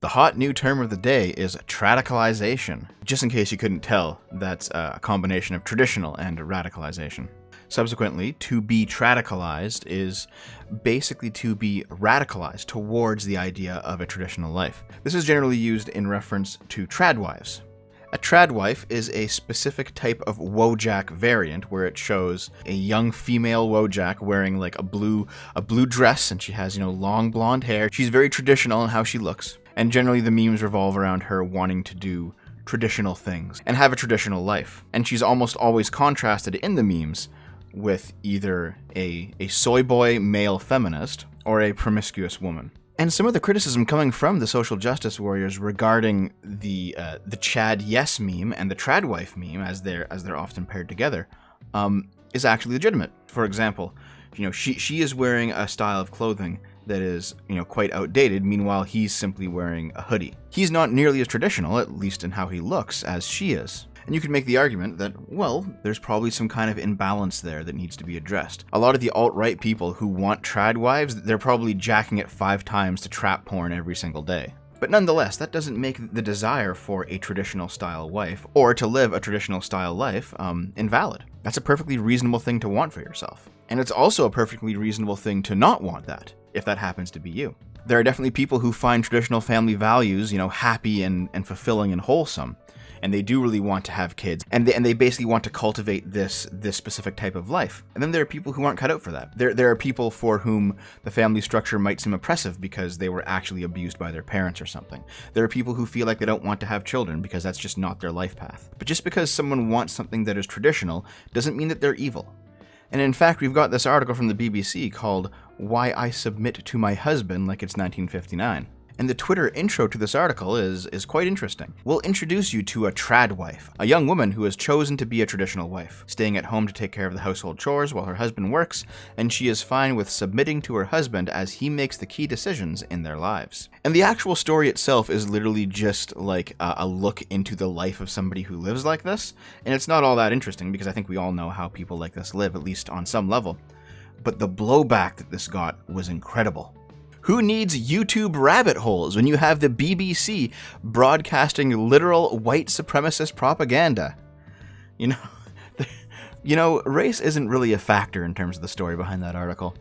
The hot new term of the day is tradicalization. Just in case you couldn't tell, that's a combination of traditional and radicalization. Subsequently, to be tradicalized is basically to be radicalized towards the idea of a traditional life. This is generally used in reference to tradwives. A tradwife is a specific type of Wojak variant where it shows a young female Wojak wearing like a blue dress, and she has, long blonde hair. She's very traditional in how she looks, and generally the memes revolve around her wanting to do traditional things and have a traditional life. And she's almost always contrasted in the memes with either a soy boy male feminist or a promiscuous woman. And some of the criticism coming from the social justice warriors regarding the Chad Yes meme and the Tradwife meme, as they're often paired together, is actually legitimate. For example, she is wearing a style of clothing that is, quite outdated. Meanwhile, he's simply wearing a hoodie. He's not nearly as traditional, at least in how he looks, as she is. And you could make the argument that, well, there's probably some kind of imbalance there that needs to be addressed. A lot of the alt-right people who want trad wives, they're probably jacking it 5 times to trap porn every single day. But nonetheless, that doesn't make the desire for a traditional style wife, or to live a traditional style life, invalid. That's a perfectly reasonable thing to want for yourself. And it's also a perfectly reasonable thing to not want that, if that happens to be you. There are definitely people who find traditional family values, happy and fulfilling and wholesome. And they do really want to have kids, and they basically want to cultivate this specific type of life. And then there are people who aren't cut out for that. There are people for whom the family structure might seem oppressive because they were actually abused by their parents or something. There are people who feel like they don't want to have children because that's just not their life path. But just because someone wants something that is traditional doesn't mean that they're evil. And in fact, we've got this article from the BBC called "Why I Submit to My Husband Like It's 1959. And the Twitter intro to this article is quite interesting. We'll introduce you to a trad wife, a young woman who has chosen to be a traditional wife, staying at home to take care of the household chores while her husband works, and she is fine with submitting to her husband as he makes the key decisions in their lives. And the actual story itself is literally just like a look into the life of somebody who lives like this, and it's not all that interesting because I think we all know how people like this live, at least on some level. But the blowback that this got was incredible. Who needs YouTube rabbit holes when you have the BBC broadcasting literal white supremacist propaganda? Race isn't really a factor in terms of the story behind that article.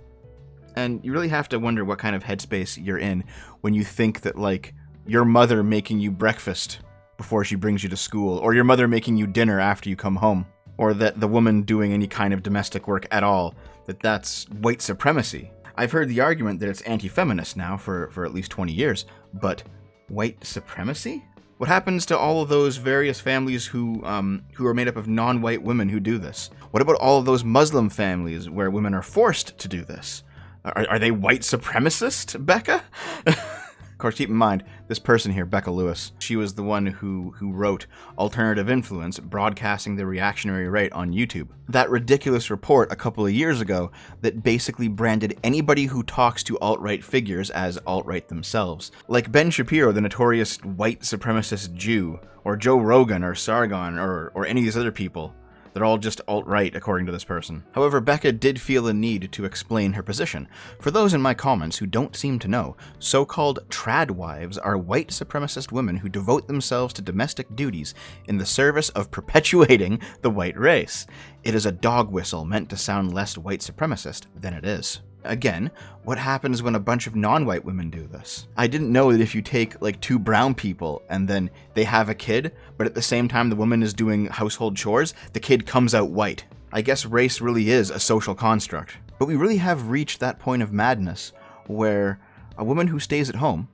And you really have to wonder what kind of headspace you're in when you think that, like, your mother making you breakfast before she brings you to school, or your mother making you dinner after you come home, or that the woman doing any kind of domestic work at all, that's white supremacy. I've heard the argument that it's anti-feminist now for at least 20 years, but white supremacy? What happens to all of those various families who are made up of non-white women who do this? What about all of those Muslim families where women are forced to do this? Are they white supremacist, Becca? Of course, keep in mind, this person here, Becca Lewis, she was the one who wrote Alternative Influence, broadcasting the reactionary right on YouTube. That ridiculous report a couple of years ago that basically branded anybody who talks to alt-right figures as alt-right themselves. Like Ben Shapiro, the notorious white supremacist Jew, or Joe Rogan, or Sargon, or any of these other people. They're all just alt-right, according to this person. However, Becca did feel a need to explain her position. For those in my comments who don't seem to know, so-called trad wives are white supremacist women who devote themselves to domestic duties in the service of perpetuating the white race. It is a dog whistle meant to sound less white supremacist than it is. Again, what happens when a bunch of non-white women do this? I didn't know that if you take like 2 brown people and then they have a kid, but at the same time the woman is doing household chores, the kid comes out white. I guess race really is a social construct. But we really have reached that point of madness where a woman who stays at home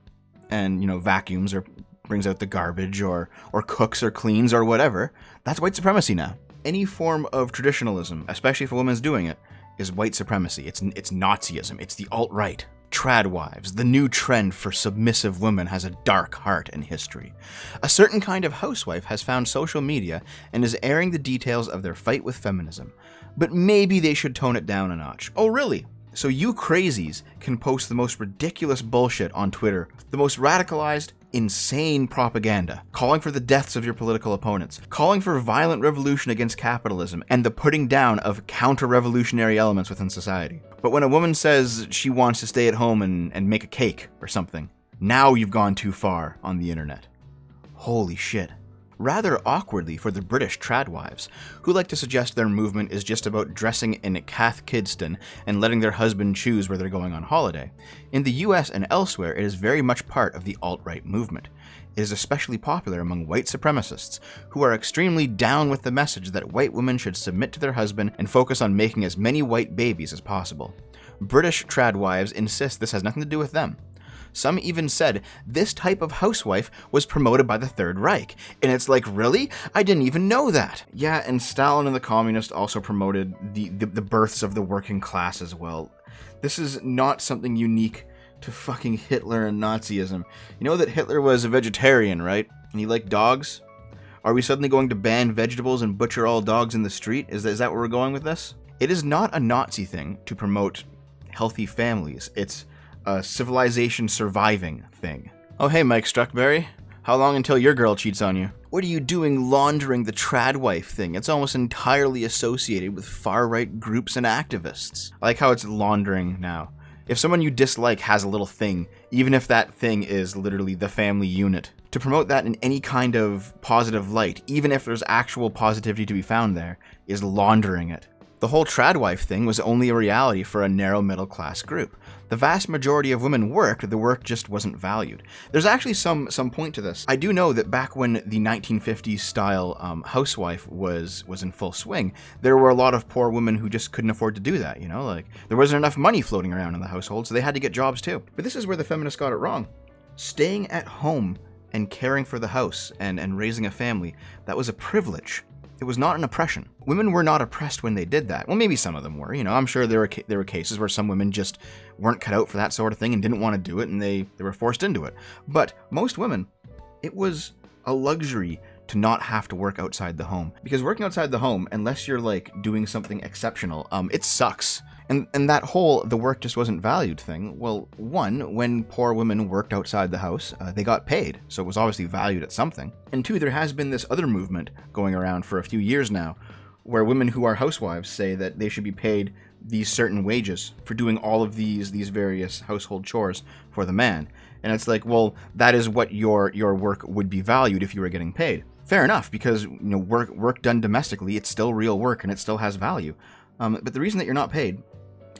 and, vacuums or brings out the garbage or cooks or cleans or whatever, that's white supremacy now. Any form of traditionalism, especially if a woman's doing it, is white supremacy. It's Nazism. It's the alt-right. Trad wives, the new trend for submissive women, has a dark heart and history. A certain kind of housewife has found social media and is airing the details of their fight with feminism. But maybe they should tone it down a notch. Oh, really? So you crazies can post the most ridiculous bullshit on Twitter, the most radicalized, insane propaganda, calling for the deaths of your political opponents, calling for violent revolution against capitalism, and the putting down of counter-revolutionary elements within society. But when a woman says she wants to stay at home and make a cake or something, Now you've gone too far on the internet. Holy shit. Rather awkwardly for the British tradwives, who like to suggest their movement is just about dressing in Cath Kidston and letting their husband choose where they're going on holiday. In the US and elsewhere, it is very much part of the alt-right movement. It is especially popular among white supremacists, who are extremely down with the message that white women should submit to their husband and focus on making as many white babies as possible. British tradwives insist this has nothing to do with them. Some even said this type of housewife was promoted by the Third Reich. And it's like, really? I didn't even know that. Yeah, and Stalin and the communists also promoted the births of the working class as well. This is not something unique to fucking Hitler and Nazism. You know that Hitler was a vegetarian, right? And he liked dogs? Are we suddenly going to ban vegetables and butcher all dogs in the street? Is that where we're going with this? It is not a Nazi thing to promote healthy families. It's a civilization surviving thing. Oh hey Mike Struckberry, how long until your girl cheats on you? What are you doing laundering the tradwife thing? It's almost entirely associated with far-right groups and activists. I like how it's laundering now. If someone you dislike has a little thing, even if that thing is literally the family unit, to promote that in any kind of positive light, even if there's actual positivity to be found there, is laundering it. The whole tradwife thing was only a reality for a narrow middle-class group. The vast majority of women worked, the work just wasn't valued. There's actually some point to this. I do know that back when the 1950s style housewife was in full swing, there were a lot of poor women who just couldn't afford to do that, you know? Like, there wasn't enough money floating around in the household, so they had to get jobs too. But this is where the feminists got it wrong. Staying at home and caring for the house and raising a family, that was a privilege. It was not an oppression. Women were not oppressed when they did that. Well, maybe some of them were. You know, I'm sure there were cases where some women just weren't cut out for that sort of thing and didn't want to do it, and they were forced into it. But most women, it was a luxury to not have to work outside the home. Because working outside the home, unless you're like doing something exceptional, it sucks. And that whole the work just wasn't valued thing, well, one, when poor women worked outside the house, they got paid, so it was obviously valued at something. And two, there has been this other movement going around for a few years now, where women who are housewives say that they should be paid these certain wages for doing all of these various household chores for the man. And it's like, well, that is what your work would be valued if you were getting paid. Fair enough, because you know work done domestically, it's still real work and it still has value. But the reason that you're not paid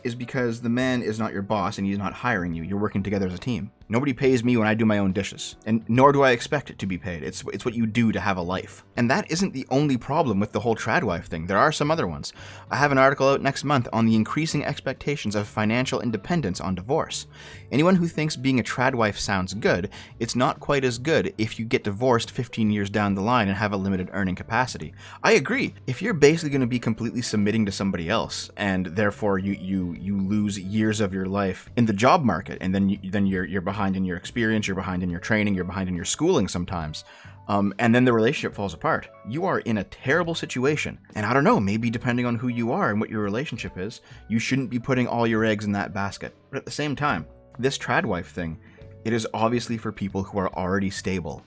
is because the man is not your boss and he's not hiring you. You're working together as a team. Nobody pays me when I do my own dishes, and nor do I expect it to be paid. It's what you do to have a life. And that isn't the only problem with the whole tradwife thing. There are some other ones. I have an article out next month on the increasing expectations of financial independence on divorce. Anyone who thinks being a tradwife sounds good, it's not quite as good if you get divorced 15 years down the line and have a limited earning capacity. I agree. If you're basically going to be completely submitting to somebody else, and therefore you lose years of your life in the job market, and then you're behind in your experience, you're behind in your training, you're behind in your schooling sometimes, and then the relationship falls apart. You are in a terrible situation. And I don't know, maybe depending on who you are and what your relationship is, you shouldn't be putting all your eggs in that basket. But at the same time, this tradwife thing, it is obviously for people who are already stable.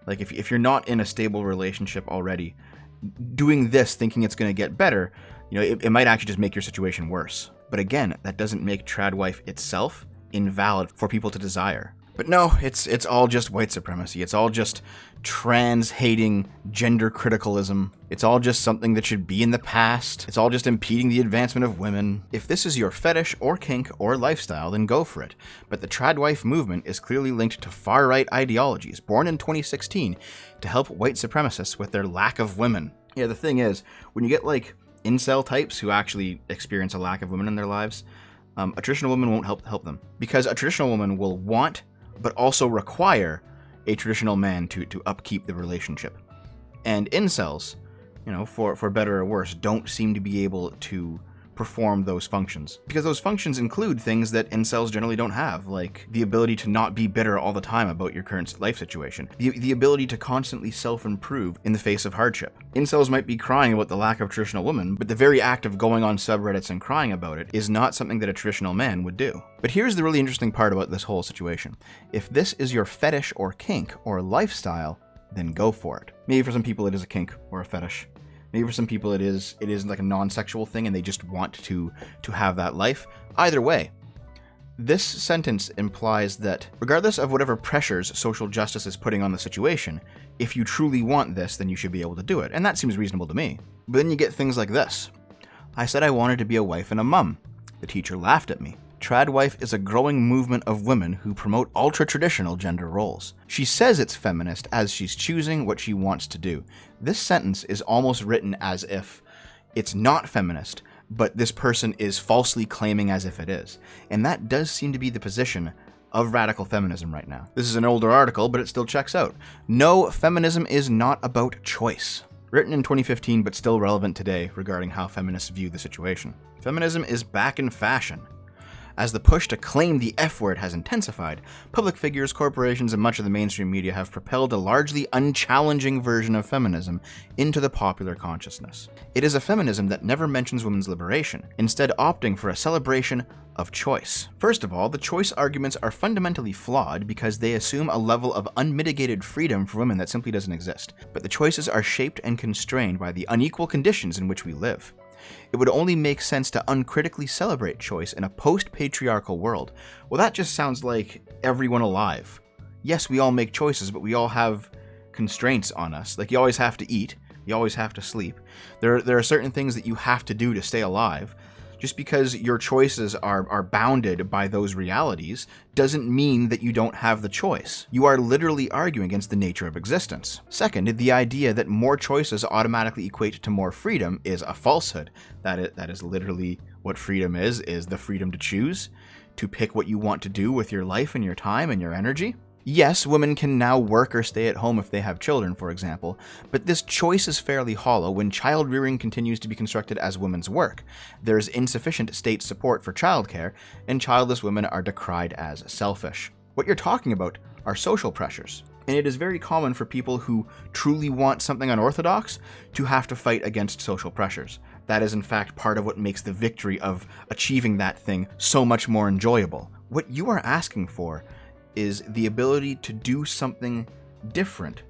Like if you're not in a stable relationship already, doing this thinking it's going to get better, you know, it might actually just make your situation worse. But again, that doesn't make tradwife itself invalid for people to desire. But no, it's all just white supremacy. It's all just trans-hating gender criticalism. It's all just something that should be in the past. It's all just impeding the advancement of women. If this is your fetish or kink or lifestyle, then go for it. But the tradwife movement is clearly linked to far-right ideologies born in 2016 to help white supremacists with their lack of women. Yeah, the thing is, when you get like incel types who actually experience a lack of women in their lives, a traditional woman won't help them, because a traditional woman will want but also require a traditional man to upkeep the relationship. And incels, you know, for better or worse, don't seem to be able to perform those functions, because those functions include things that incels generally don't have, like the ability to not be bitter all the time about your current life situation, the ability to constantly self-improve in the face of hardship. Incels might be crying about the lack of traditional women, but the very act of going on subreddits and crying about it is not something that a traditional man would do. But here's the really interesting part about this whole situation. If this is your fetish or kink or lifestyle, then go for it. Maybe for some people it is a kink or a fetish. Maybe for some people it is like a non-sexual thing and they just want to have that life. Either way, This sentence implies that, regardless of whatever pressures social justice is putting on the situation, if you truly want this, then you should be able to do it. And that seems reasonable to me. But then you get things like this. I said I wanted to be a wife and a mum. The teacher laughed at me. Trad wife is a growing movement of women who promote ultra-traditional gender roles. She says it's feminist as she's choosing what she wants to do. This sentence is almost written as if it's not feminist, but this person is falsely claiming as if it is. And that does seem to be the position of radical feminism right now. This is an older article, but it still checks out. No, feminism is not about choice. Written in 2015, but still relevant today regarding how feminists view the situation. Feminism is back in fashion. As the push to claim the F word has intensified, public figures, corporations, and much of the mainstream media have propelled a largely unchallenging version of feminism into the popular consciousness. It is a feminism that never mentions women's liberation, instead opting for a celebration of choice. First of all, the choice arguments are fundamentally flawed because they assume a level of unmitigated freedom for women that simply doesn't exist. But the choices are shaped and constrained by the unequal conditions in which we live. It would only make sense to uncritically celebrate choice in a post-patriarchal world. Well, that just sounds like everyone alive. Yes, we all make choices, but we all have constraints on us. Like, you always have to eat, you always have to sleep. There are certain things that you have to do to stay alive. Just because your choices are bounded by those realities doesn't mean that you don't have the choice. You are literally arguing against the nature of existence. Second, the idea that more choices automatically equate to more freedom is a falsehood. That is literally what freedom is the freedom to choose, to pick what you want to do with your life and your time and your energy. Yes, women can now work or stay at home if they have children, for example, but this choice is fairly hollow when child rearing continues to be constructed as women's work. There is insufficient state support for childcare, and childless women are decried as selfish. What you're talking about are social pressures, and it is very common for people who truly want something unorthodox to have to fight against social pressures. That is in fact part of what makes the victory of achieving that thing so much more enjoyable. What you are asking for is the ability to do something different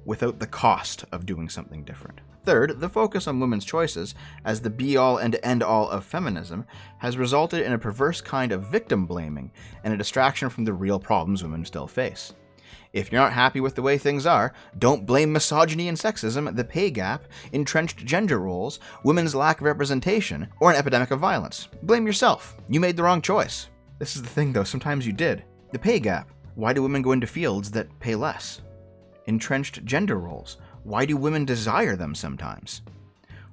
without the cost of doing something different. Third, the focus on women's choices as the be-all and end-all of feminism has resulted in a perverse kind of victim blaming and a distraction from the real problems women still face. If you're not happy with the way things are, don't blame misogyny and sexism, the pay gap, entrenched gender roles, women's lack of representation, or an epidemic of violence. Blame yourself. You made the wrong choice. This is the thing though, sometimes you did. The pay gap. Why do women go into fields that pay less? Entrenched gender roles. Why do women desire them sometimes?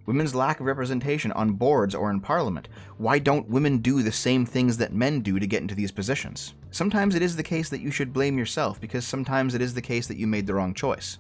Women's lack of representation on boards or in parliament. Why don't women do the same things that men do to get into these positions? Sometimes it is the case that you should blame yourself because sometimes it is the case that you made the wrong choice.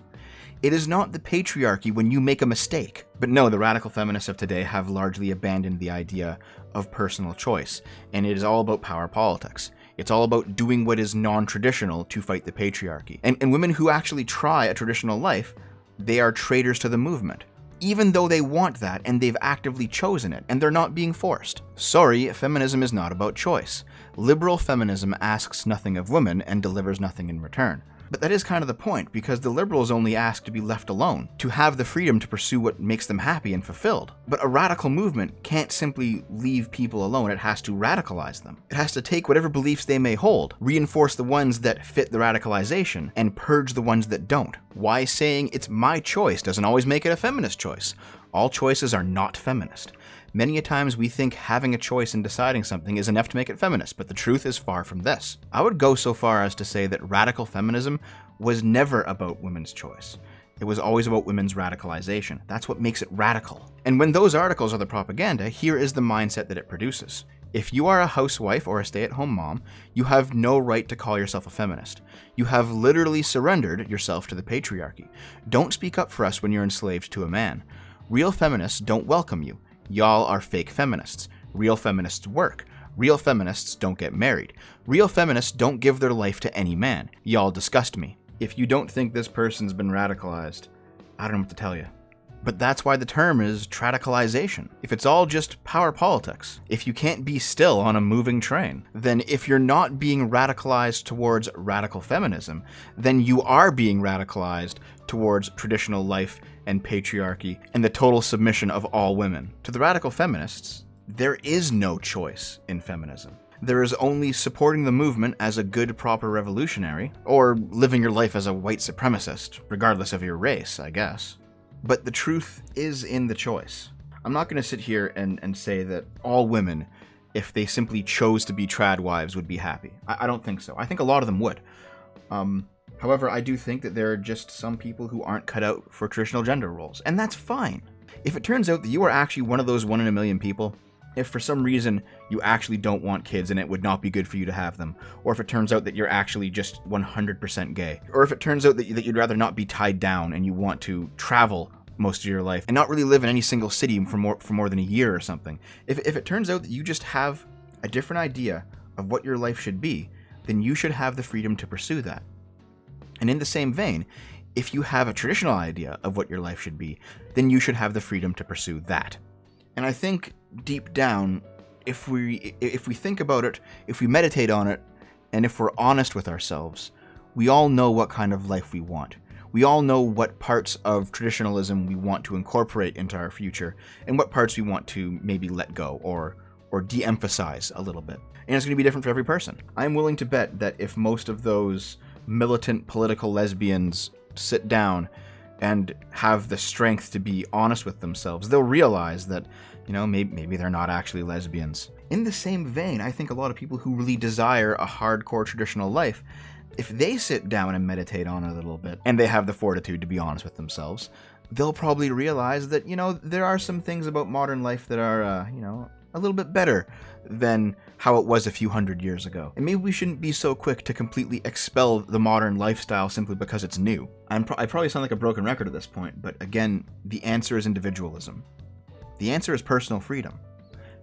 It is not the patriarchy when you make a mistake. But no, the radical feminists of today have largely abandoned the idea of personal choice, and it is all about power politics. It's all about doing what is non-traditional to fight the patriarchy. And women who actually try a traditional life, they are traitors to the movement. Even though they want that and they've actively chosen it, and they're not being forced. Sorry, feminism is not about choice. Liberal feminism asks nothing of women and delivers nothing in return. But that is kind of the point, because the liberals only ask to be left alone, to have the freedom to pursue what makes them happy and fulfilled. But a radical movement can't simply leave people alone, it has to radicalize them. It has to take whatever beliefs they may hold, reinforce the ones that fit the radicalization, and purge the ones that don't. Why saying it's my choice doesn't always make it a feminist choice? All choices are not feminist. Many a times we think having a choice in deciding something is enough to make it feminist, but the truth is far from this. I would go so far as to say that radical feminism was never about women's choice. It was always about women's radicalization. That's what makes it radical. And when those articles are the propaganda, here is the mindset that it produces. If you are a housewife or a stay-at-home mom, you have no right to call yourself a feminist. You have literally surrendered yourself to the patriarchy. Don't speak up for us when you're enslaved to a man. Real feminists don't welcome you. Y'all are fake feminists. Real feminists work. Real feminists don't get married. Real feminists don't give their life to any man. Y'all disgust me. If you don't think this person's been radicalized, I don't know what to tell you. But that's why the term is tradicalization. If it's all just power politics, if you can't be still on a moving train, then if you're not being radicalized towards radical feminism, then you are being radicalized towards traditional life and patriarchy and the total submission of all women. To the radical feminists, there is no choice in feminism. There is only supporting the movement as a good, proper revolutionary, or living your life as a white supremacist, regardless of your race, I guess. But the truth is in the choice. I'm not going to sit here and say that all women, if they simply chose to be trad wives, would be happy. I don't think so. I think a lot of them would. However, I do think that there are just some people who aren't cut out for traditional gender roles, and that's fine. If it turns out that you are actually one of those 1 in a million people, if for some reason you actually don't want kids and it would not be good for you to have them, or if it turns out that you're actually just 100% gay, or if it turns out that you'd rather not be tied down and you want to travel most of your life and not really live in any single city for more than a year or something, if it turns out that you just have a different idea of what your life should be, then you should have the freedom to pursue that. And in the same vein, if you have a traditional idea of what your life should be, then you should have the freedom to pursue that. And I think deep down, if we think about it, if we meditate on it, and if we're honest with ourselves, we all know what kind of life we want. We all know what parts of traditionalism we want to incorporate into our future, and what parts we want to maybe let go or de-emphasize a little bit. And it's going to be different for every person. I'm willing to bet that if most of those militant political lesbians sit down and have the strength to be honest with themselves, they'll realize that, maybe they're not actually lesbians. In the same vein, I think a lot of people who really desire a hardcore traditional life, if they sit down and meditate on it a little bit, and they have the fortitude to be honest with themselves, they'll probably realize that, there are some things about modern life that are, a little bit better than how it was a few hundred years ago. And maybe we shouldn't be so quick to completely expel the modern lifestyle simply because it's new. I probably sound like a broken record at this point, but again, the answer is individualism. The answer is personal freedom.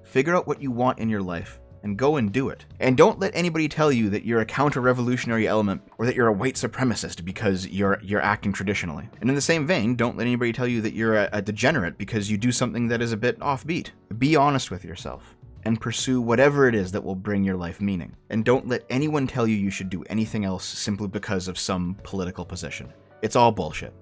Figure out what you want in your life and go and do it. And don't let anybody tell you that you're a counter-revolutionary element or that you're a white supremacist because you're acting traditionally. And in the same vein, don't let anybody tell you that you're a degenerate because you do something that is a bit offbeat. Be honest with yourself and pursue whatever it is that will bring your life meaning. And don't let anyone tell you you should do anything else simply because of some political position. It's all bullshit.